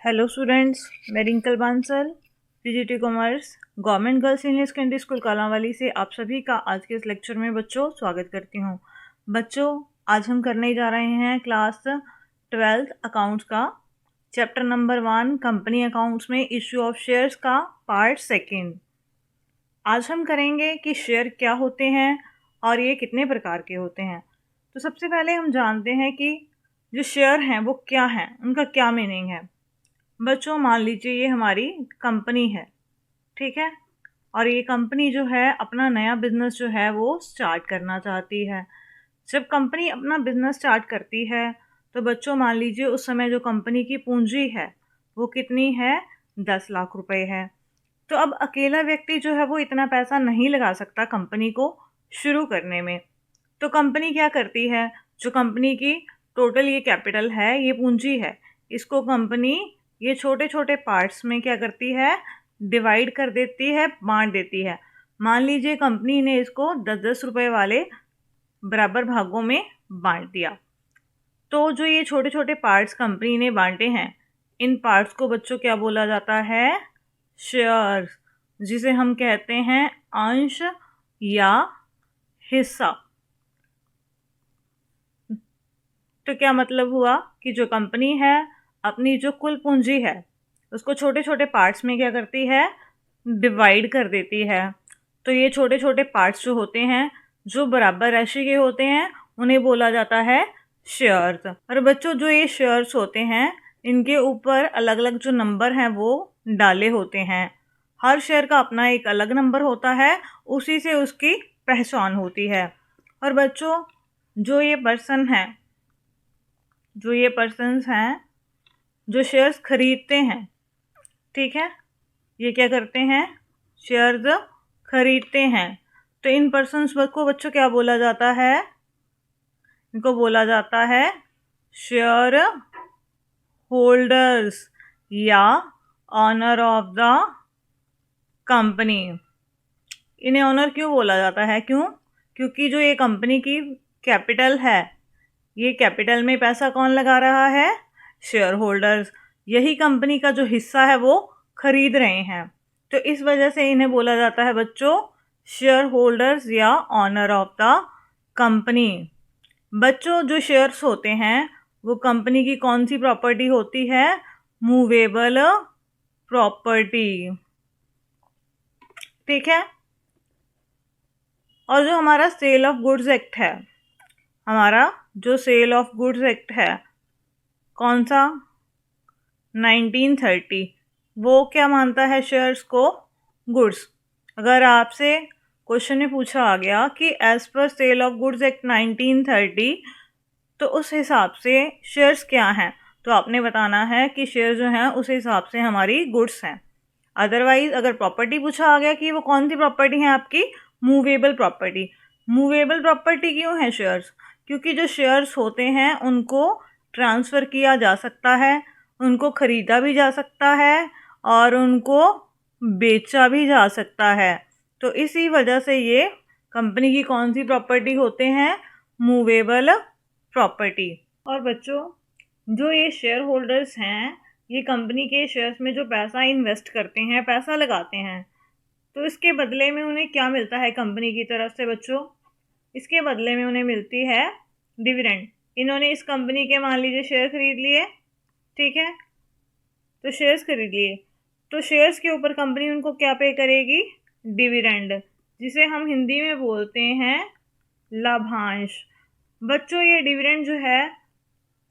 Hello students, मैं Rinkal Bansal PGT commerce government girls senior secondary school Kalanwali से आप सभी का आज के इस लेक्चर में बच्चों स्वागत करती हूँ। बच्चों, आज हम करने जा रहे हैं क्लास 12th अकाउंट्स का चैप्टर नंबर 1 कंपनी अकाउंट्स में इश्यू ऑफ शेयर्स का पार्ट सेकेंड। आज हम करेंगे कि शेयर क्या होते हैं और ये कितने प्रकार के होते हैं। तो सबसे पहले हम जानते हैं कि जो शेयर हैं वो क्या हैं, उनका क्या मीनिंग है। बच्चों, मान लीजिए ये हमारी कंपनी है, ठीक है, और ये कंपनी जो है अपना नया बिजनेस जो है वो स्टार्ट करना चाहती है। जब कंपनी अपना बिजनेस स्टार्ट करती है तो बच्चों मान लीजिए उस समय जो कंपनी की पूंजी है वो कितनी है, 10 लाख रुपए है। तो अब अकेला व्यक्ति जो है वो इतना पैसा नहीं लगा सकता कंपनी को शुरू करने में। तो कंपनी क्या करती है, जो कंपनी की टोटल ये कैपिटल है, ये पूंजी है, इसको कंपनी ये छोटे छोटे पार्ट्स में क्या करती है, डिवाइड कर देती है, बांट देती है। मान लीजिए कंपनी ने इसको 10-10 रुपए वाले बराबर भागों में बांट दिया। तो जो ये छोटे छोटे पार्ट्स कंपनी ने बांटे हैं, इन पार्ट्स को बच्चों क्या बोला जाता है, शेयर्स, जिसे हम कहते हैं अंश या हिस्सा। तो क्या मतलब हुआ कि जो कंपनी है अपनी जो कुल पूंजी है उसको छोटे छोटे पार्ट्स में क्या करती है, डिवाइड कर देती है। तो ये छोटे छोटे पार्ट्स जो होते हैं, जो बराबर राशि के होते हैं, उन्हें बोला जाता है शेयर्स। और बच्चों, जो ये शेयर्स होते हैं इनके ऊपर अलग अलग जो नंबर हैं वो डाले होते हैं। हर शेयर का अपना एक अलग नंबर होता है, उसी से उसकी पहचान होती है। और बच्चों, जो ये पर्सन्स हैं जो शेयर्स खरीदते हैं, ठीक है, ये क्या करते हैं, शेयर्स खरीदते हैं। तो इन पर्सन्स को बच्चों क्या बोला जाता है, इनको बोला जाता है शेयर होल्डर्स या ऑनर ऑफ द कंपनी। इन्हें ऑनर क्यों बोला जाता है, क्योंकि जो ये कंपनी की कैपिटल है, ये कैपिटल में पैसा कौन लगा रहा है, शेयर होल्डर्स। यही कंपनी का जो हिस्सा है वो खरीद रहे हैं। तो इस वजह से इन्हें बोला जाता है बच्चों शेयर होल्डर्स या ऑनर ऑफ द कंपनी। बच्चों, जो शेयर्स होते हैं वो कंपनी की कौन सी प्रॉपर्टी होती है, मूवेबल प्रॉपर्टी, ठीक है। और जो हमारा सेल ऑफ गुड्स एक्ट है, हमारा जो सेल ऑफ गुड्स एक्ट है कौन सा, 1930, वो क्या मानता है शेयर्स को, गुड्स। अगर आपसे क्वेश्चन में पूछा आ गया कि as per cell of goods act 1930, तो उस हिसाब से शेयर्स क्या हैं, तो आपने बताना है कि शेयर जो हैं उस हिसाब से हमारी गुड्स हैं। अदरवाइज अगर प्रॉपर्टी पूछा आ गया कि वो कौन सी प्रॉपर्टी है आपकी, मूवेबल प्रॉपर्टी। मूवेबल प्रॉपर्टी क्यों है शेयर्स, क्योंकि जो शेयर्स होते हैं उनको ट्रांसफ़र किया जा सकता है, उनको ख़रीदा भी जा सकता है और उनको बेचा भी जा सकता है। तो इसी वजह से ये कंपनी की कौन सी प्रॉपर्टी होते हैं, मूवेबल प्रॉपर्टी। और बच्चों, जो ये शेयर होल्डर्स हैं, ये कंपनी के शेयर्स में जो पैसा इन्वेस्ट करते हैं, पैसा लगाते हैं, तो इसके बदले में उन्हें क्या मिलता है कंपनी की तरफ से बच्चों, इसके बदले में उन्हें मिलती है डिविडेंड। इन्होंने इस कंपनी के मान लीजिए शेयर खरीद लिए, ठीक है, तो शेयर्स खरीद लिए, तो शेयर्स के ऊपर कंपनी उनको क्या पे करेगी, डिविडेंड, जिसे हम हिंदी में बोलते हैं लाभांश। बच्चों, ये डिविडेंड जो है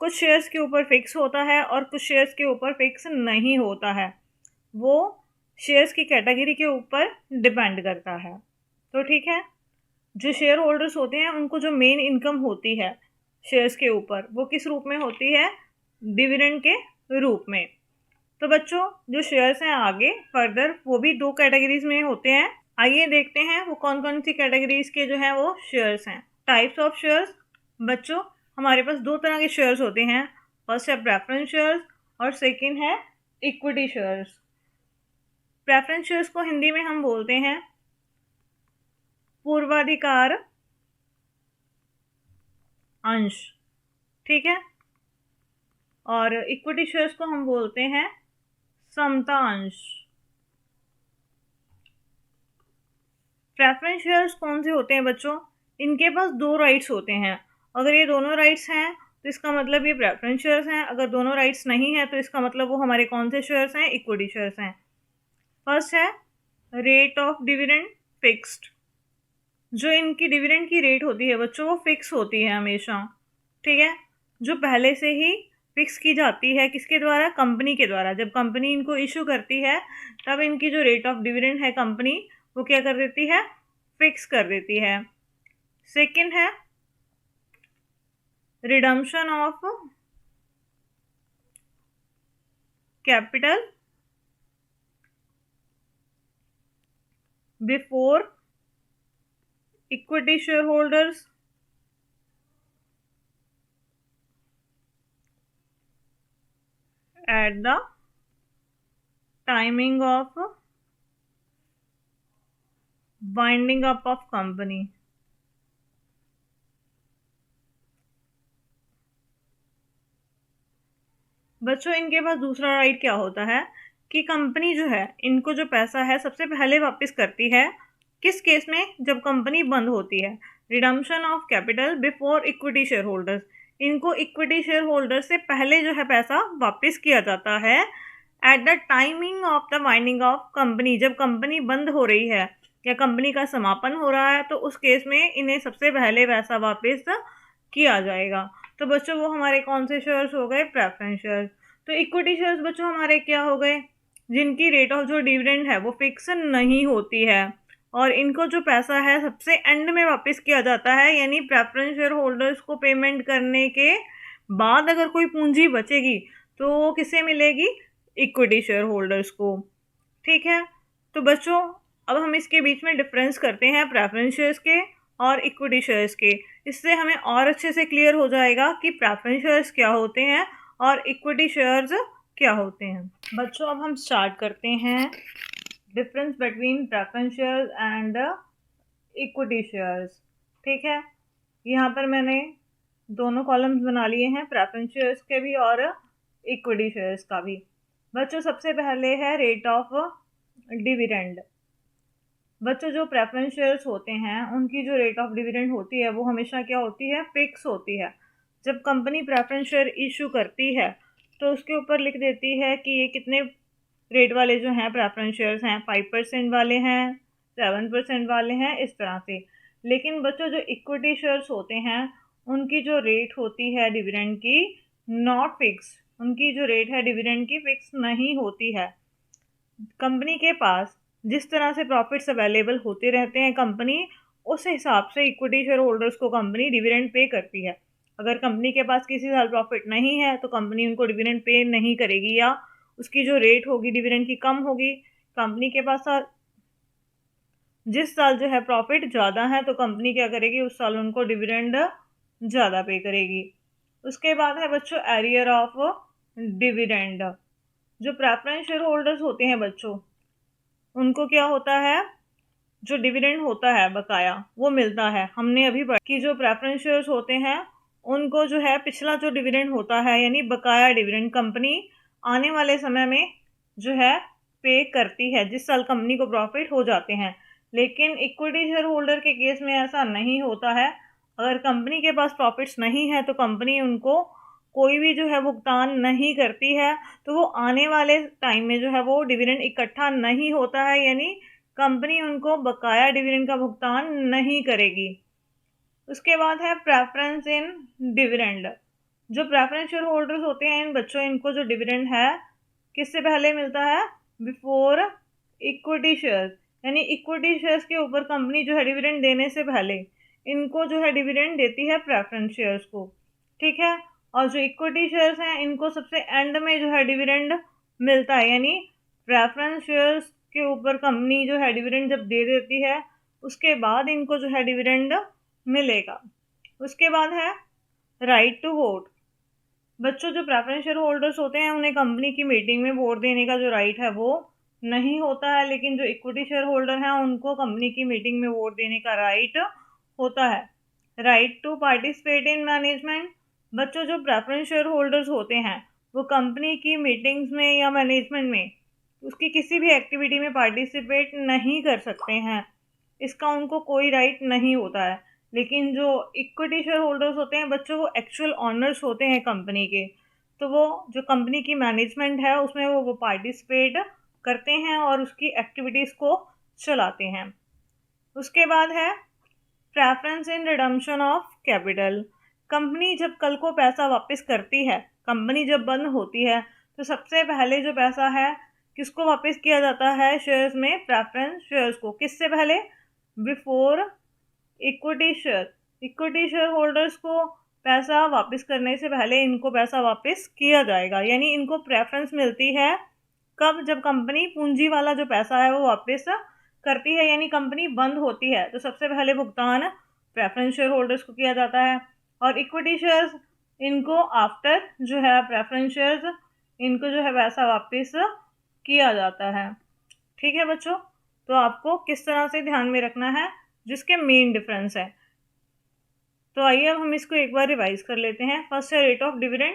कुछ शेयर्स के ऊपर फिक्स होता है और कुछ शेयर्स के ऊपर फिक्स नहीं होता है, वो शेयर्स की कैटेगरी के ऊपर डिपेंड करता है। तो ठीक है, जो शेयर होल्डर्स होते हैं उनको जो मेन इनकम होती है शेयर्स के ऊपर, वो किस रूप में होती है, डिविडेंड के रूप में। तो बच्चों, जो शेयर्स हैं आगे फर्दर वो भी 2 कैटेगरीज में होते हैं। आइए देखते हैं वो कौन कौन सी कैटेगरीज के जो हैं वो शेयर्स हैं। टाइप्स ऑफ शेयर्स, बच्चों हमारे पास 2 तरह के शेयर्स होते हैं। फर्स्ट है प्रेफरेंस शेयर्स और सेकंड है इक्विटी शेयर्स। प्रेफरेंस शेयर्स को हिंदी में हम बोलते हैं पूर्वाधिकार अंश, ठीक है, और इक्विटी शेयर्स को हम बोलते हैं समता अंश। प्रेफरेंस शेयर्स कौन से होते हैं बच्चों? इनके पास दो राइट्स होते हैं। अगर ये दोनों राइट्स हैं तो इसका मतलब ये प्रेफरेंस शेयर्स हैं। अगर दोनों राइट्स नहीं है तो इसका मतलब वो हमारे कौन से शेयर्स हैं? इक्विटी शेयर्स हैं। फर्स्ट है रेट ऑफ डिविडेंड फिक्स्ड। जो इनकी डिविडेंड की रेट होती है बच्चों वो फिक्स होती है हमेशा, ठीक है, जो पहले से ही फिक्स की जाती है। किसके द्वारा? कंपनी के द्वारा। जब कंपनी इनको इशू करती है तब इनकी जो रेट ऑफ डिविडेंड है कंपनी वो क्या कर देती है? फिक्स कर देती है। सेकंड है redemption of capital before equity share holders at the timing of winding up of company। बच्चों इनके पास दूसरा राइट क्या होता है कि कंपनी जो है इनको जो पैसा है सबसे पहले वापस करती है। किस केस में? जब कंपनी बंद होती है। Redemption of capital before equity share holders. इनको इक्विटी शेयर होल्डर से पहले जो है पैसा वापस किया जाता है at the timing of the winding of company. जब कंपनी बंद हो रही है या कंपनी का समापन हो रहा है तो उस केस में इन्हें सबसे पहले पैसा वापस किया जाएगा। तो बच्चों वो हमारे कौन से शेयर्स हो गए? Preference shares. तो इक्विटी शेयर्स बच्चों हमारे क्या हो गए? जिनकी रेट ऑफ जो डिविडेंड है वो फिक्स नहीं होती है और इनको जो पैसा है सबसे एंड में वापस किया जाता है, यानी प्रेफरेंस शेयर होल्डर्स को पेमेंट करने के बाद अगर कोई पूंजी बचेगी तो वो किसे मिलेगी? इक्विटी शेयर होल्डर्स को, ठीक है। तो बच्चों अब हम इसके बीच में डिफरेंस करते हैं प्रेफरेंस शेयर्स के और इक्विटी शेयर्स के। इससे हमें और अच्छे से क्लियर हो जाएगा कि प्रेफरेंस शेयर्स क्या होते हैं और इक्विटी शेयर्स क्या होते हैं। बच्चों अब हम स्टार्ट करते हैं difference between preference shares and equity shares, ठीक है। यहाँ पर मैंने दोनों कॉलम्स बना लिए हैं, प्रेफरेंस शेयर्स के भी और इक्विटी शेयर्स का भी। बच्चों सबसे पहले है रेट ऑफ डिविडेंड। बच्चों जो प्रेफरेंस शेयर्स होते हैं उनकी जो रेट ऑफ डिविडेंड होती है वो हमेशा क्या होती है? फिक्स होती है। जब कंपनी प्रेफरेंस शेयर इशू करती है तो उसके ऊपर लिख देती है कि ये कितने रेट वाले जो हैं प्रेफरेंस शेयर्स हैं, 5% वाले हैं, 7% वाले हैं, इस तरह से। लेकिन बच्चों जो इक्विटी शेयर्स होते हैं उनकी जो रेट होती है डिविडेंड की नॉट फिक्स। उनकी जो रेट है डिविडेंड की फिक्स नहीं होती है। कंपनी के पास जिस तरह से प्रॉफिट्स अवेलेबल होते रहते हैं कंपनी उस हिसाब से इक्विटी शेयर होल्डर्स को कंपनी डिविडेंड पे करती है। अगर कंपनी के पास किसी साल प्रॉफिट नहीं है तो कंपनी उनको डिविडेंड पे नहीं करेगी या उसकी जो रेट होगी डिविडेंड की कम होगी। कंपनी के पास जिस साल जो है प्रॉफिट ज़्यादा है तो कंपनी क्या करेगी? उस साल उनको डिविडेंड ज़्यादा पे करेगी। उसके बाद है बच्चों एरियर ऑफ डिविडेंड। जो प्रेफरेंस शेयर होल्डर्स होते हैं बच्चों उनको क्या होता है? जो डिविडेंड होता है बकाया वो मिलता है। हमने अभी पढ़ा कि जो प्रेफरेंस शेयर्स होते हैं उनको जो है पिछला जो डिविडेंड होता है यानी बकाया डिविडेंड कंपनी आने वाले समय में जो है पे करती है जिस साल कंपनी को प्रॉफिट हो जाते हैं। लेकिन इक्विटी शेयर होल्डर के केस में ऐसा नहीं होता है। अगर कंपनी के पास प्रॉफिट्स नहीं है तो कंपनी उनको कोई भी जो है भुगतान नहीं करती है, तो वो आने वाले टाइम में जो है वो डिविडेंड इकट्ठा नहीं होता है, यानी कंपनी उनको बकाया डिविडेंड का भुगतान नहीं करेगी। उसके बाद है प्रेफरेंस इन डिविडेंड। जो प्रेफरेंस शेयर होल्डर्स होते हैं इन बच्चों इनको जो डिविडेंड है किससे पहले मिलता है? बिफोर इक्विटी शेयर्स, यानी इक्विटी शेयर्स के ऊपर कंपनी जो है डिविडेंड देने से पहले इनको जो है डिविडेंड देती है प्रेफरेंस शेयर्स को, ठीक है। और जो इक्विटी शेयर्स हैं इनको सबसे एंड में जो है डिविडेंड मिलता है, यानी प्रेफरेंस शेयर्स के ऊपर कंपनी जो है डिविडेंड जब दे देती है उसके बाद इनको जो है डिविडेंड मिलेगा। उसके बाद है राइट टू वोट। बच्चों जो प्रेफरेंस शेयर होल्डर्स होते हैं उन्हें कंपनी की मीटिंग में वोट देने का जो राइट है वो नहीं होता है, लेकिन जो इक्विटी शेयर होल्डर हैं उनको कंपनी की मीटिंग में वोट देने का राइट होता है। Right to participate in management. बच्चों जो प्रेफरेंस शेयर होल्डर्स होते हैं वो कंपनी की मीटिंग्स में या मैनेजमेंट में उसकी किसी भी एक्टिविटी में पार्टिसिपेट नहीं कर सकते हैं, इसका उनको कोई राइट नहीं होता है। लेकिन जो इक्विटी शेयर होल्डर्स होते हैं बच्चों, वो एक्चुअल ऑनर्स होते हैं कंपनी के, तो वो जो कंपनी की मैनेजमेंट है उसमें वो पार्टिसिपेट करते हैं और उसकी एक्टिविटीज़ को चलाते हैं। उसके बाद है preference in redemption of capital. Company जब कल को पैसा वापस करती है, कंपनी जब बंद होती है, तो सबसे पहले जो पैसा है किसको वापस किया जाता है शेयर्स में? प्रेफरेंस शेयर्स को। किससे पहले? Before equity share. Equity share holders को पैसा वापस करने से पहले इनको पैसा वापस किया जाएगा, यानी इनको प्रेफरेंस मिलती है कब? जब कंपनी पूंजी वाला जो पैसा है वो वापस करती है, यानी कंपनी बंद होती है, तो सबसे पहले भुगतान प्रेफरेंस शेयर होल्डर्स को किया जाता है। और इक्विटी शेयर्स, इनको आफ्टर जो है प्रेफरेंस शेयर्स, इनको जो है पैसा वापस किया जाता है। ठीक है बच्चों, तो आपको किस तरह से ध्यान में रखना है जिसके मेन डिफरेंस है। तो आइए अब हम इसको एक बार रिवाइज कर लेते हैं। फर्स्ट है रेट ऑफ डिविडेंड।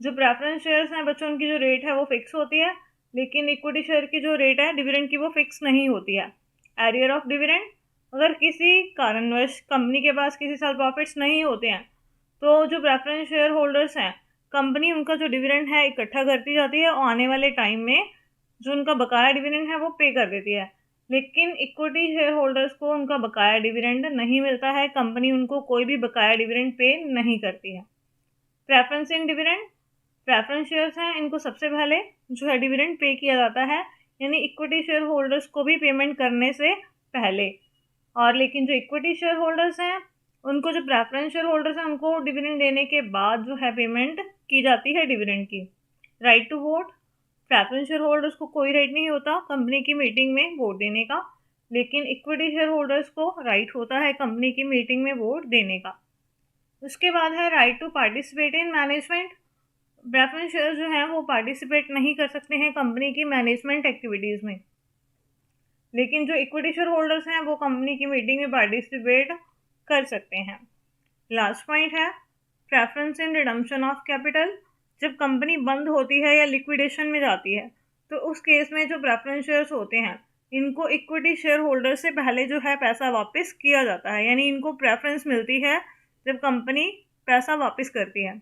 जो प्रेफरेंस शेयर्स हैं बच्चों, उनकी जो रेट है वो फिक्स होती है, लेकिन इक्विटी शेयर की जो रेट है डिविडेंड की वो फिक्स नहीं होती है। एरियर ऑफ डिविडेंड, अगर किसी कारणवश कंपनी के पास किसी साल प्रॉफिट्स नहीं होते हैं, तो जो प्रेफरेंस शेयर होल्डर्स हैं, कंपनी उनका जो डिविडेंड है इकट्ठा करती जाती है और आने वाले टाइम में जो उनका बकाया डिविडेंड है वो पे कर देती है। लेकिन इक्विटी शेयर होल्डर्स को उनका बकाया डिविडेंड नहीं मिलता है, कंपनी उनको कोई भी बकाया डिविडेंड पे नहीं करती है। Preference in dividend, preference shares हैं, इनको सबसे पहले जो है डिविडेंड पे किया जाता है, यानी इक्विटी शेयर होल्डर्स को भी पेमेंट करने से पहले। और लेकिन जो इक्विटी शेयर होल्डर्स हैं उनको, जो प्रेफरेंस शेयर होल्डर्स हैं, उनको डिविडेंड देने के बाद जो है पेमेंट की जाती है डिविडेंड की। Right to vote, preference share holders को कोई राइट नहीं होता कंपनी की मीटिंग में वोट देने का, लेकिन इक्विटी शेयर होल्डर्स को राइट होता है कंपनी की मीटिंग में वोट देने का। उसके बाद है right to participate in management. Preference share जो हैं वो पार्टिसिपेट नहीं कर सकते हैं कंपनी की मैनेजमेंट एक्टिविटीज़ में, लेकिन जो इक्विटी शेयर होल्डर्स हैं वो कंपनी की मीटिंग में पार्टिसिपेट कर सकते हैं। लास्ट पॉइंट है preference in redemption of capital. जब कंपनी बंद होती है या लिक्विडेशन में जाती है, तो उस केस में जो प्रेफरेंस शेयर्स होते हैं इनको इक्विटी शेयर होल्डर से पहले जो है पैसा वापस किया जाता है, यानी इनको प्रेफरेंस मिलती है जब कंपनी पैसा वापस करती है।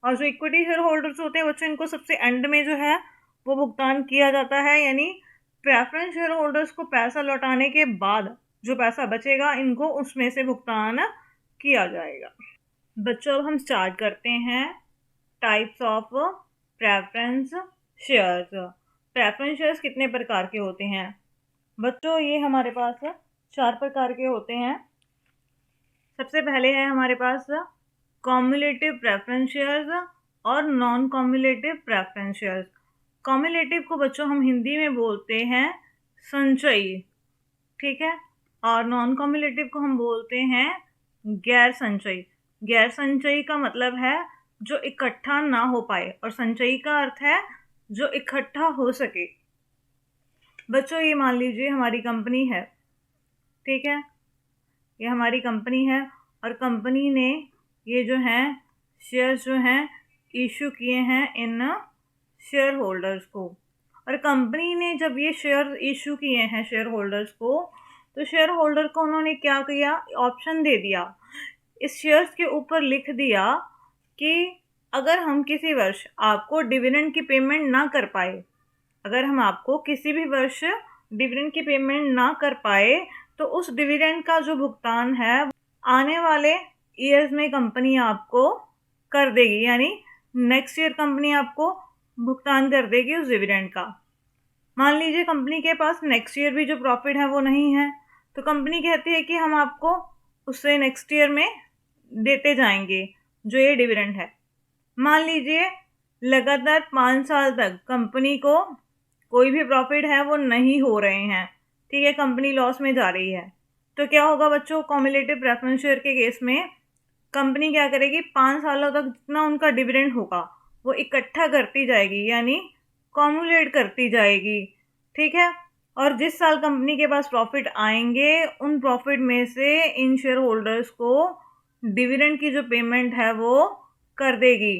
और जो इक्विटी शेयर होल्डर्स होते हैं बच्चों, इनको सबसे एंड में जो है वो भुगतान किया जाता है, यानी प्रेफरेंस शेयर होल्डर्स को पैसा लौटाने के बाद जो पैसा बचेगा इनको उसमें से भुगतान किया जाएगा। बच्चों अब हम स्टार्ट करते हैं types of preference shares. Preference shares कितने प्रकार के होते हैं बच्चों? ये हमारे पास 4 प्रकार के होते हैं। सबसे पहले है हमारे पास कॉम्युलेटिव प्रेफरेंस शेयर्स और non cumulative preference shares. Cumulative को बच्चों हम हिंदी में बोलते हैं संचयी, ठीक है, और नॉन कॉम्युलेटिव को हम बोलते हैं गैर संचयी। गैर संचयी का मतलब है जो इकट्ठा ना हो पाए, और संचयी का अर्थ है जो इकट्ठा हो सके। बच्चों ये मान लीजिए हमारी कंपनी है, ठीक है, ये हमारी कंपनी है और कंपनी ने ये जो हैं शेयर्स जो हैं इशू किए हैं इन शेयर होल्डर्स को। और कंपनी ने जब ये शेयर इशू किए हैं शेयर होल्डर्स को, तो शेयर होल्डर को उन्होंने क्या किया? ऑप्शन दे दिया, इस शेयर्स के ऊपर लिख दिया कि अगर हम किसी वर्ष आपको डिविडेंड की पेमेंट ना कर पाए, अगर हम आपको किसी भी वर्ष डिविडेंड की पेमेंट ना कर पाए, तो उस डिविडेंड का जो भुगतान है आने वाले ईयर्स में कंपनी आपको कर देगी, यानी नेक्स्ट ईयर कंपनी आपको भुगतान कर देगी उस डिविडेंड का। मान लीजिए कंपनी के पास नेक्स्ट ईयर भी जो प्रॉफिट है वो नहीं है, तो कंपनी कहती है कि हम आपको उससे नेक्स्ट ईयर में देते जाएंगे जो ये डिविडेंड है। मान लीजिए लगातार 5 साल तक कंपनी को कोई भी प्रॉफिट है वो नहीं हो रहे हैं, ठीक है, कंपनी लॉस में जा रही है, तो क्या होगा बच्चों? कॉम्युलेटिव प्रेफरेंस शेयर के केस में कंपनी क्या करेगी? 5 सालों तक जितना उनका डिविडेंड होगा वो इकट्ठा करती जाएगी, यानी कॉम्युलेट करती जाएगी, ठीक है। और जिस साल कंपनी के पास प्रॉफिट आएंगे उन प्रॉफिट में से इन शेयर होल्डर्स को डिविडेंड की जो पेमेंट है वो कर देगी।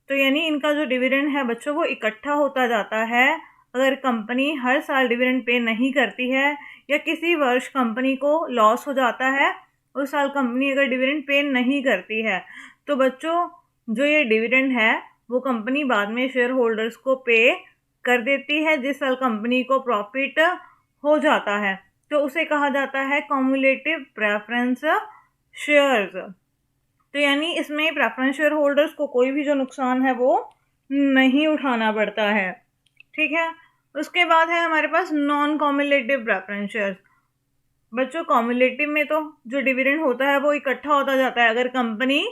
तो यानी इनका जो डिविडेंड है बच्चों वो इकट्ठा होता जाता है अगर कंपनी हर साल डिविडेंड पे नहीं करती है या किसी वर्ष कंपनी को लॉस हो जाता है, उस साल कंपनी अगर डिविडेंड पे नहीं करती है, तो बच्चों जो ये डिविडेंड है वो कंपनी बाद में शेयर होल्डर्स को पे कर देती है जिस साल कंपनी को प्रॉफिट हो जाता है, तो उसे कहा जाता है कम्युलेटिव प्रेफरेंस शेयर्स। तो यानी इसमें प्रेफरेंस शेयर होल्डर्स को कोई भी जो नुकसान है वो नहीं उठाना पड़ता है। ठीक है, उसके बाद है हमारे पास नॉन कम्युलेटिव प्रेफरेंस शेयर्स। बच्चों कम्युलेटिव में तो जो डिविडेंड होता है वो इकट्ठा होता जाता है, अगर कंपनी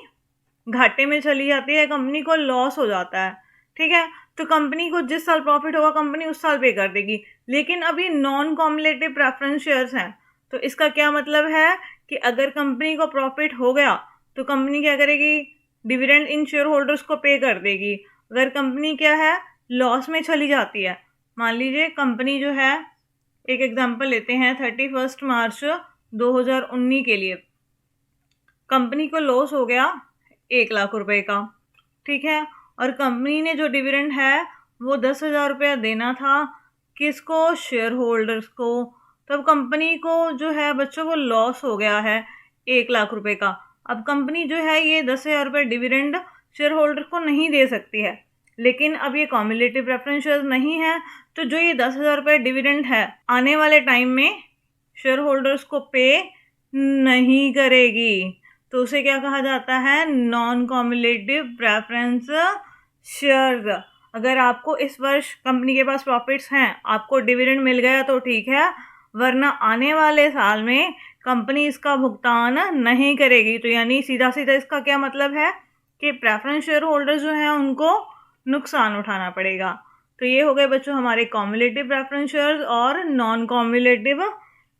घाटे में चली जाती है, कंपनी को लॉस हो जाता है, ठीक है, तो कंपनी को जिस साल प्रॉफिट होगा कंपनी उस साल पे कर देगी। लेकिन अभी नॉन कम्युलेटिव प्रेफरेंस शेयर्स हैं, तो इसका क्या मतलब है कि अगर कंपनी को प्रॉफिट हो गया तो कंपनी क्या करेगी, डिविडेंड इन शेयर होल्डर्स को पे कर देगी। अगर कंपनी क्या है, लॉस में चली जाती है, मान लीजिए कंपनी जो है, एक एग्जांपल लेते हैं 31 मार्च 2019 के लिए, कंपनी को लॉस हो गया 1 लाख रुपए का, ठीक है, और कंपनी ने जो डिविडेंड है वो 10,000 रुपया देना था, किसको, शेयर होल्डर्स को। तब कंपनी को जो है बच्चों वो लॉस हो गया है 1 लाख रुपए का। अब कंपनी जो है ये 10,000 रुपये डिविडेंड शेयर होल्डर को नहीं दे सकती है, लेकिन अब ये कम्युलेटिव प्रेफरेंस शेयर नहीं है, तो जो ये 10,000 रुपये डिविडेंड है आने वाले टाइम में शेयर होल्डर्स को पे नहीं करेगी, तो उसे क्या कहा जाता है, नॉन कम्युलेटिव प्रेफरेंस शेयर्स। अगर आपको इस वर्ष कंपनी के पास प्रॉफिट्स हैं, आपको डिविडेंड मिल गया तो ठीक है, वरना आने वाले साल में कंपनी इसका भुगतान नहीं करेगी। तो यानी सीधा सीधा इसका क्या मतलब है कि प्रेफरेंस शेयर होल्डर्स जो हैं उनको नुकसान उठाना पड़ेगा। तो ये हो गए बच्चों हमारे कम्युलेटिव प्रेफरेंस शेयर्स और नॉन कम्युलेटिव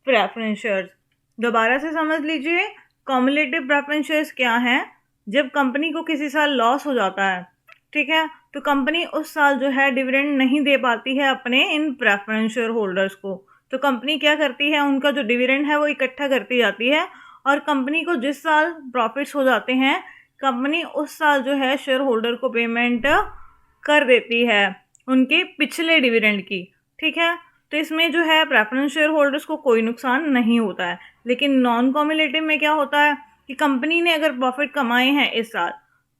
प्रेफरेंस शेयर्स। दोबारा से समझ लीजिए, कम्युलेटिव प्रेफरेंस शेयर्स क्या हैं, जब कंपनी को किसी साल लॉस हो जाता है, ठीक है, तो कंपनी उस साल जो है डिविडेंड नहीं दे पाती है अपने इन प्रेफरेंस शेयर होल्डर्स को, तो कंपनी क्या करती है, उनका जो डिविडेंड है वो इकट्ठा करती जाती है, और कंपनी को जिस साल प्रॉफिट्स हो जाते हैं कंपनी उस साल जो है शेयर होल्डर को पेमेंट कर देती है उनके पिछले डिविडेंड की। ठीक है, तो इसमें जो है प्रेफरेंस शेयर होल्डर्स को कोई नुकसान नहीं होता है। लेकिन नॉन कम्युलेटिव में क्या होता है कि कंपनी ने अगर प्रॉफिट कमाए हैं इस साल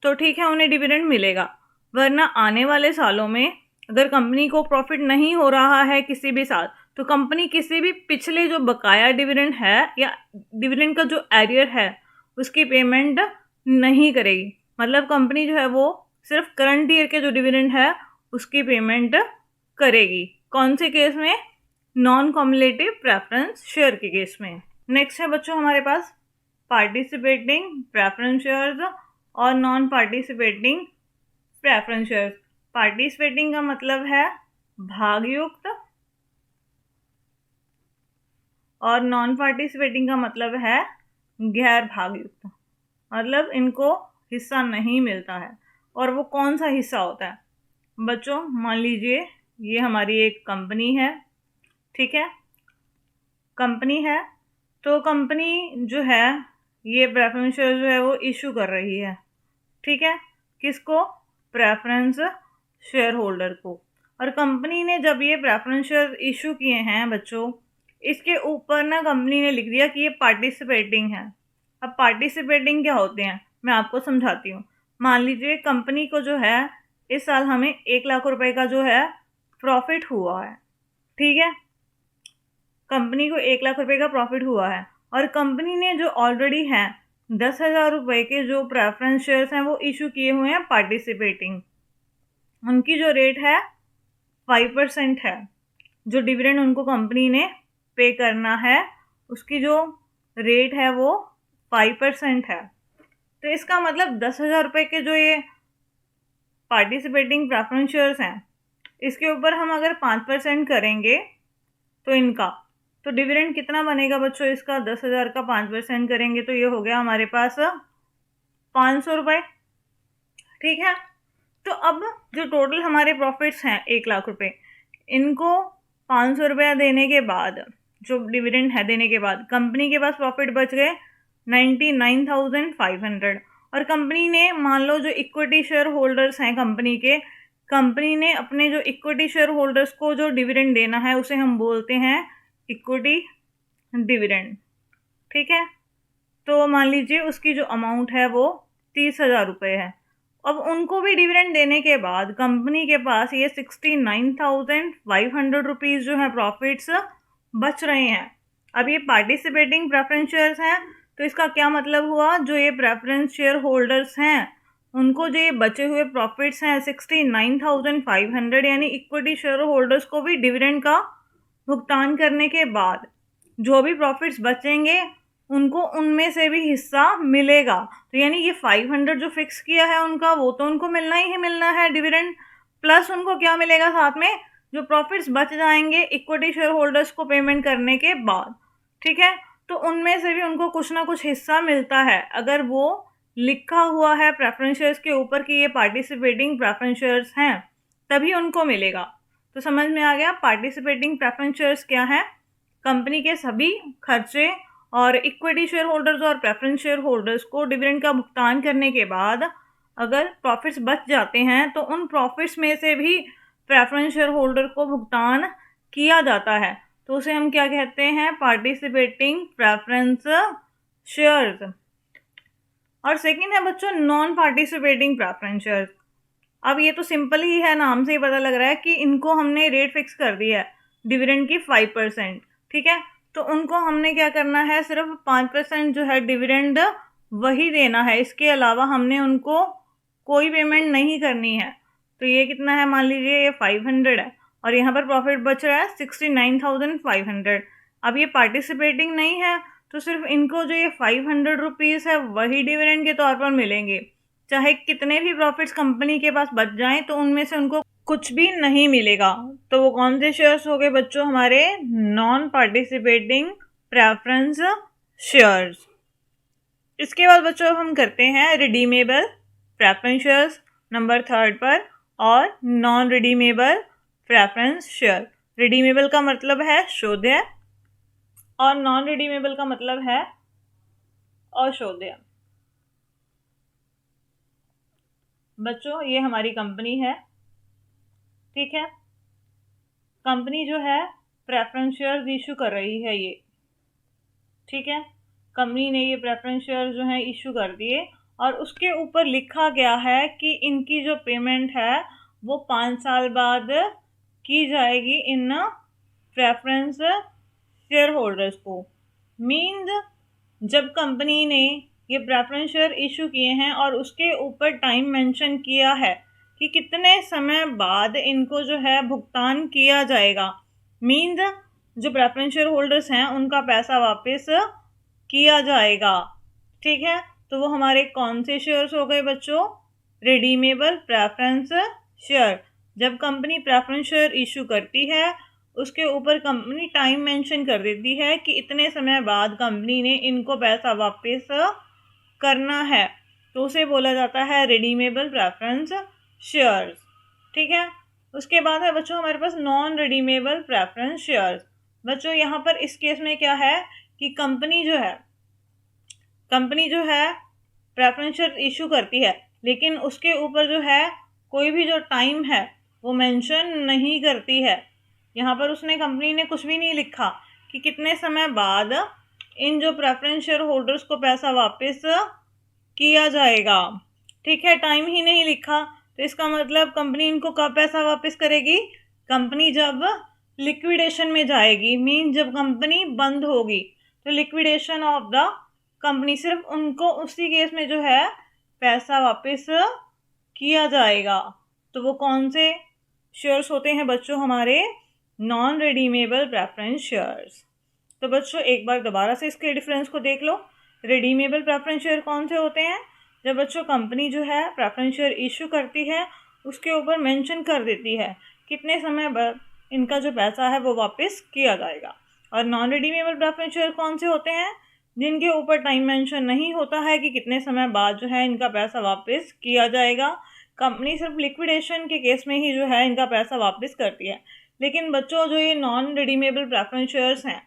तो ठीक है उन्हें डिविडेंड मिलेगा, वरना आने वाले सालों में अगर कंपनी को प्रॉफिट नहीं हो रहा है किसी भी साल, तो कंपनी किसी भी पिछले जो बकाया डिविडेंड है या डिविडेंड का जो एरियर है उसकी पेमेंट नहीं करेगी। मतलब कंपनी जो है वो सिर्फ करंट ईयर के जो डिविडेंड है उसकी पेमेंट करेगी। कौन से केस में, नॉन कम्युलेटिव प्रेफरेंस शेयर के केस में। नेक्स्ट है बच्चों हमारे पास पार्टिसिपेटिंग प्रेफरेंस शेयर्स और non participating preference shares. Participating का मतलब है भागयुक्त और नॉन पार्टिसिपेटिंग का मतलब है गैर भागयुक्त, मतलब इनको हिस्सा नहीं मिलता है। और वो कौन सा हिस्सा होता है बच्चों, मान लीजिए ये हमारी एक कंपनी है, ठीक है, कंपनी है, तो कंपनी जो है ये प्रेफरेंस शेयर जो है वो इशू कर रही है, ठीक है, किसको, प्रेफरेंस शेयर होल्डर को। और कंपनी ने जब ये प्रेफरेंस शेयर इशू किए हैं बच्चों, इसके ऊपर ना कंपनी ने लिख दिया कि ये पार्टिसिपेटिंग है। अब पार्टिसिपेटिंग क्या होते हैं मैं आपको समझाती हूँ। मान लीजिए कंपनी को जो है इस साल हमें 1 लाख रुपए का जो है प्रॉफिट हुआ है, ठीक है, कंपनी को 1 लाख रुपए का प्रॉफिट हुआ है, और कंपनी ने जो ऑलरेडी हैं 10,000 रुपये के जो प्रेफरेंस शेयर्स हैं वो इशू किए हुए हैं पार्टिसिपेटिंग, उनकी जो रेट है 5% है, जो डिविडेंड उनको कंपनी ने पे करना है उसकी जो रेट है वो 5% है। तो इसका मतलब 10,000 रुपये के जो ये पार्टिसिपेटिंग प्रेफरेंस शेयर्स हैं इसके ऊपर हम अगर 5% करेंगे तो इनका तो डिविडेंड कितना बनेगा बच्चों, इसका 10,000 का 5% करेंगे तो ये हो गया हमारे पास 500 रुपये, ठीक है। तो अब जो टोटल हमारे प्रॉफिट्स हैं 1 लाख रुपए, इनको 500 रुपया देने के बाद, जो डिविडेंड है देने के बाद, कंपनी के पास प्रॉफिट बच गए 99,500। और कंपनी ने मान लो जो इक्विटी शेयर होल्डर्स हैं कंपनी के, कंपनी ने अपने जो इक्विटी शेयर होल्डर्स को जो डिविडेंड देना है उसे हम बोलते हैं इक्विटी डिविडेंड। ठीक है, तो मान लीजिए उसकी जो अमाउंट है वो 30,000 रुपये है। अब उनको भी डिविडेंड देने के बाद कंपनी के पास ये 69,500 रुपीज़ जो है प्रॉफिट्स बच रहे हैं। अब ये पार्टिसिपेटिंग प्रेफरेंस शेयर्स हैं, तो इसका क्या मतलब हुआ, जो ये प्रेफरेंस शेयर होल्डर्स हैं उनको जो ये बचे हुए प्रॉफिट्स हैं 69,500, यानी इक्विटी शेयर होल्डर्स को भी डिविडेंड का भुगतान करने के बाद जो भी प्रॉफिट्स बचेंगे उनको उनमें से भी हिस्सा मिलेगा। तो यानी ये 500 जो फिक्स किया है उनका, वो तो उनको मिलना ही मिलना है डिविडेंड, प्लस उनको क्या मिलेगा साथ में, जो प्रॉफिट्स बच जाएंगे इक्विटी शेयर होल्डर्स को पेमेंट करने के बाद। ठीक है, तो उनमें से भी उनको कुछ ना कुछ हिस्सा मिलता है। अगर वो लिखा हुआ है प्रेफरेंस शेयर्स के ऊपर कि ये पार्टिसिपेटिंग प्रेफरेंस शेयर्स हैं, तभी उनको मिलेगा। तो समझ में आ गया पार्टिसिपेटिंग प्रेफरेंस शेयर्स क्या है। कंपनी के सभी खर्चे और इक्विटी शेयर होल्डर्स और प्रेफरेंस शेयर होल्डर्स को डिविडेंड का भुगतान करने के बाद अगर प्रॉफिट्स बच जाते हैं तो उन प्रॉफिट्स में से भी प्रेफरेंस शेयर होल्डर को भुगतान किया जाता है। तो उसे हम क्या कहते हैं, पार्टिसिपेटिंग प्रेफरेंस शेयर्स। और सेकंड है बच्चों नॉन पार्टिसिपेटिंग प्रेफरेंस शेयर्स। अब ये तो सिंपल ही है, नाम से ही पता लग रहा है कि इनको हमने रेट फिक्स कर दी है डिविडेंड की 5%। ठीक है, तो उनको हमने क्या करना है, सिर्फ 5% जो है डिविडेंड वही देना है, इसके अलावा हमने उनको कोई पेमेंट नहीं करनी है। तो ये कितना है, मान लीजिए ये 500 है और यहाँ पर प्रॉफिट बच रहा है 69,500। अब ये पार्टिसिपेटिंग नहीं है तो सिर्फ इनको जो ये 500 रुपीज़ है वही डिविडेंड के तौर पर मिलेंगे, चाहे कितने भी प्रॉफिट्स कंपनी के पास बच जाएं तो उनमें से उनको कुछ भी नहीं मिलेगा। तो वो कौन से शेयर्स हो गए बच्चों, हमारे नॉन पार्टिसिपेटिंग प्रेफरेंस शेयर्स। इसके बाद बच्चों अब हम करते हैं रिडीमेबल प्रेफरेंस शेयर्स नंबर 3 पर, और non redeemable preference share. Redeemable का मतलब है शोध्य और नॉन रिडीमेबल का मतलब है अशोध्य। बच्चों ये हमारी कंपनी है, ठीक है, कंपनी जो है प्रेफरेंस शेयर्स इशू कर रही है ये। ठीक है, कंपनी ने ये प्रेफरेंस शेयर जो है इशू कर दिए और उसके ऊपर लिखा गया है कि इनकी जो पेमेंट है वो 5 साल बाद की जाएगी इन प्रेफरेंस शेयर होल्डर्स को। मीन्स जब कंपनी ने ये प्रेफरेंस शेयर इशू किए हैं और उसके ऊपर टाइम मेंशन किया है कि कितने समय बाद इनको जो है भुगतान किया जाएगा, मीन्स जो प्रेफरेंस शेयर होल्डर्स हैं उनका पैसा वापस किया जाएगा। ठीक है, तो वो हमारे कौन से शेयर्स हो गए बच्चों, रिडीमेबल प्रेफरेंस शेयर। जब कंपनी प्रेफरेंस शेयर इशू करती है उसके ऊपर कंपनी टाइम मेंशन कर देती है कि इतने समय बाद कंपनी ने इनको पैसा वापस करना है, तो उसे बोला जाता है रिडीमेबल प्रेफरेंस शेयर्स। ठीक है, उसके बाद है बच्चों हमारे पास नॉन रिडीमेबल प्रेफरेंस शेयर्स। बच्चों यहाँ पर इस केस में क्या है कि कंपनी जो है प्रेफरेंस शेयर इशू करती है, लेकिन उसके ऊपर जो है कोई भी जो टाइम है वो मेंशन नहीं करती है। यहाँ पर कंपनी ने कुछ भी नहीं लिखा कि कितने समय बाद इन जो प्रेफरेंस शेयर होल्डर्स को पैसा वापस किया जाएगा। ठीक है, टाइम ही नहीं लिखा, तो इसका मतलब कंपनी इनको कब पैसा वापस करेगी, कंपनी जब लिक्विडेशन में जाएगी, मीन जब कंपनी बंद होगी, तो लिक्विडेशन ऑफ द कंपनी सिर्फ उनको उसी केस में जो है पैसा वापस किया जाएगा। तो वो कौन से शेयर्स होते हैं बच्चों, हमारे नॉन रिडीमेबल प्रेफरेंस शेयर्स। तो बच्चों एक बार दोबारा से इसके डिफरेंस को देख लो। रिडीमेबल प्रेफरेंस शेयर कौन से होते हैं, जब बच्चों कंपनी जो है प्रेफरेंस शेयर इशू करती है उसके ऊपर मेंशन कर देती है कितने समय बाद इनका जो पैसा है वो वापस किया जाएगा। और नॉन रिडीमेबल प्रेफरेंस शेयर कौन से होते हैं, जिनके ऊपर टाइम मेंशन नहीं होता है कि कितने समय बाद जो है इनका पैसा वापस किया जाएगा। कंपनी सिर्फ लिक्विडेशन के केस में ही जो है इनका पैसा वापस करती है। लेकिन बच्चों जो ये नॉन रिडीमेबल प्रेफरेंस शेयर्स हैं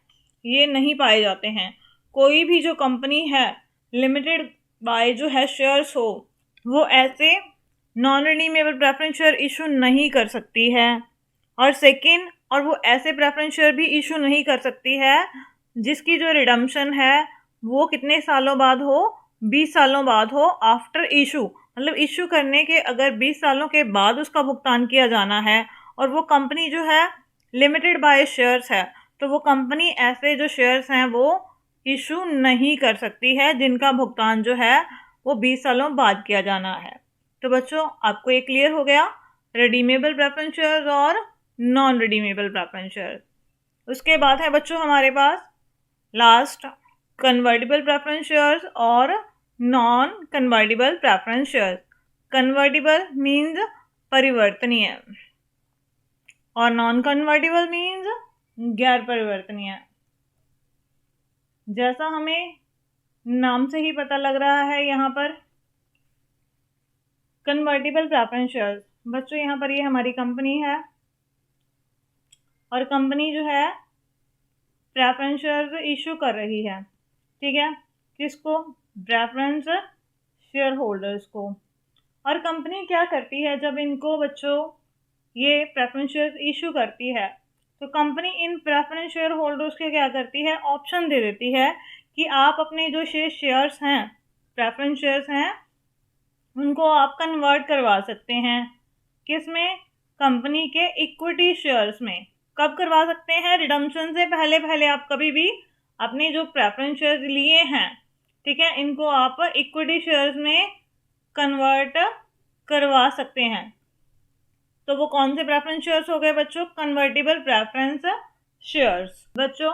ये नहीं पाए जाते हैं। कोई भी जो कंपनी है लिमिटेड बाय जो है शेयर्स हो, वो ऐसे non redeemable preference share issue नहीं कर सकती है। और सेकेंड, और वो ऐसे प्रेफरेंस शेयर भी इशू नहीं कर सकती है जिसकी जो रिडम्पशन है वो कितने सालों बाद हो, 20 सालों बाद हो आफ्टर इशू। मतलब इशू करने के अगर 20 सालों के बाद उसका भुगतान किया जाना है और वो कंपनी जो है लिमिटेड बाय शेयर्स है, तो वो कंपनी ऐसे जो शेयर्स हैं वो इशू नहीं कर सकती है जिनका भुगतान जो है वो 20 सालों बाद किया जाना है। तो बच्चों आपको ये क्लियर हो गया रिडीमेबल प्रेफरेंस शेयर्स और नॉन रिडीमेबल प्रेफरेंस शेयर्स। उसके बाद है बच्चों हमारे पास लास्ट कन्वर्टिबल प्रेफरेंस शेयर्स और non convertible preference shares. Convertible means परिवर्तनीय और नॉन कन्वर्टिबल मीन्स गैर परिवर्तनीय। जैसा हमें नाम से ही पता लग रहा है यहाँ पर कन्वर्टिबल प्रेफरेंस शेयर्स, बच्चों यहाँ पर ये हमारी कंपनी है और कंपनी जो है प्रेफरेंस शेयर्स इशू कर रही है, ठीक है, किसको? प्रेफरेंस शेयर होल्डर्स को। और कंपनी क्या करती है जब इनको बच्चों ये प्रेफरेंस शेयर्स इशू करती है, तो कंपनी इन प्रेफरेंस शेयर होल्डर्स के क्या करती है, ऑप्शन दे देती है कि आप अपने जो शेयर्स हैं, प्रेफरेंस शेयर्स हैं, उनको आप कन्वर्ट करवा सकते हैं। किस में? कंपनी के इक्विटी शेयर्स में। कब करवा सकते हैं? रिडम्पशन से पहले पहले आप कभी भी अपने जो प्रेफरेंस शेयर्स लिए हैं, ठीक है, इनको आप इक्विटी शेयर्स में कन्वर्ट करवा सकते हैं। तो वो कौन से प्रेफरेंस शेयर्स हो गए बच्चों? Convertible preference shares. बच्चों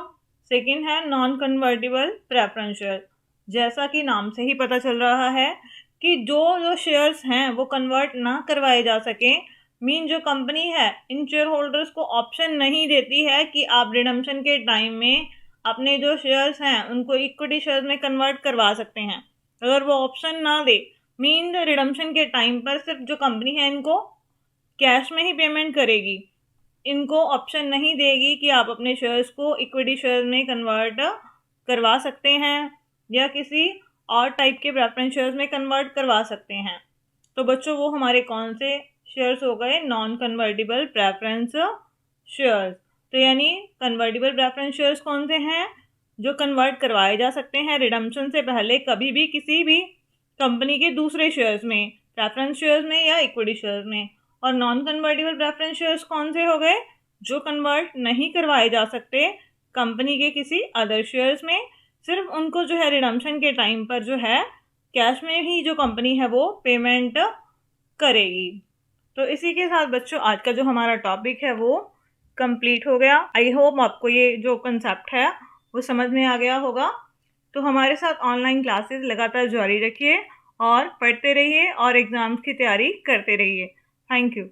सेकंड है नॉन कन्वर्टिबल प्रेफरेंस शेयर। जैसा कि नाम से ही पता चल रहा है कि जो शेयर्स हैं वो कन्वर्ट ना करवाए जा सके, मीन जो कंपनी है इन शेयर होल्डर्स को ऑप्शन नहीं देती है कि आप रिडम्पशन के टाइम में अपने जो शेयर्स हैं उनको इक्विटी शेयर्स में कन्वर्ट करवा सकते हैं। अगर वो ऑप्शन ना दे, मीन रिडम्पशन के टाइम पर सिर्फ जो कंपनी है इनको कैश में ही पेमेंट करेगी, इनको ऑप्शन नहीं देगी कि आप अपने शेयर्स को इक्विटी शेयर्स में कन्वर्ट करवा सकते हैं या किसी और टाइप के प्रेफरेंस शेयर्स में कन्वर्ट करवा सकते हैं। तो बच्चों वो हमारे कौन से शेयर्स हो गए? Non convertible preference shares. तो यानी कन्वर्टिबल प्रेफरेंस शेयर्स कौन से हैं? जो कन्वर्ट करवाए जा सकते हैं रिडम्पशन से पहले कभी भी किसी भी कंपनी के दूसरे शेयर्स में, प्रेफरेंस शेयर्स में या इक्विटी शेयर्स में। और नॉन कन्वर्टिबल प्रेफरेंस शेयर्स कौन से हो गए? जो कन्वर्ट नहीं करवाए जा सकते कंपनी के किसी अदर शेयर्स में, सिर्फ उनको जो है रिडम्पशन के टाइम पर जो है कैश में ही जो कंपनी है वो पेमेंट करेगी। तो इसी के साथ बच्चों आज का जो हमारा टॉपिक है वो कंप्लीट हो गया। आई होप आपको ये जो कंसेप्ट है वो समझ में आ गया होगा। तो हमारे साथ ऑनलाइन क्लासेस लगातार जारी रखिए और पढ़ते रहिए और एग्ज़ाम्स की तैयारी करते रहिए। Thank you.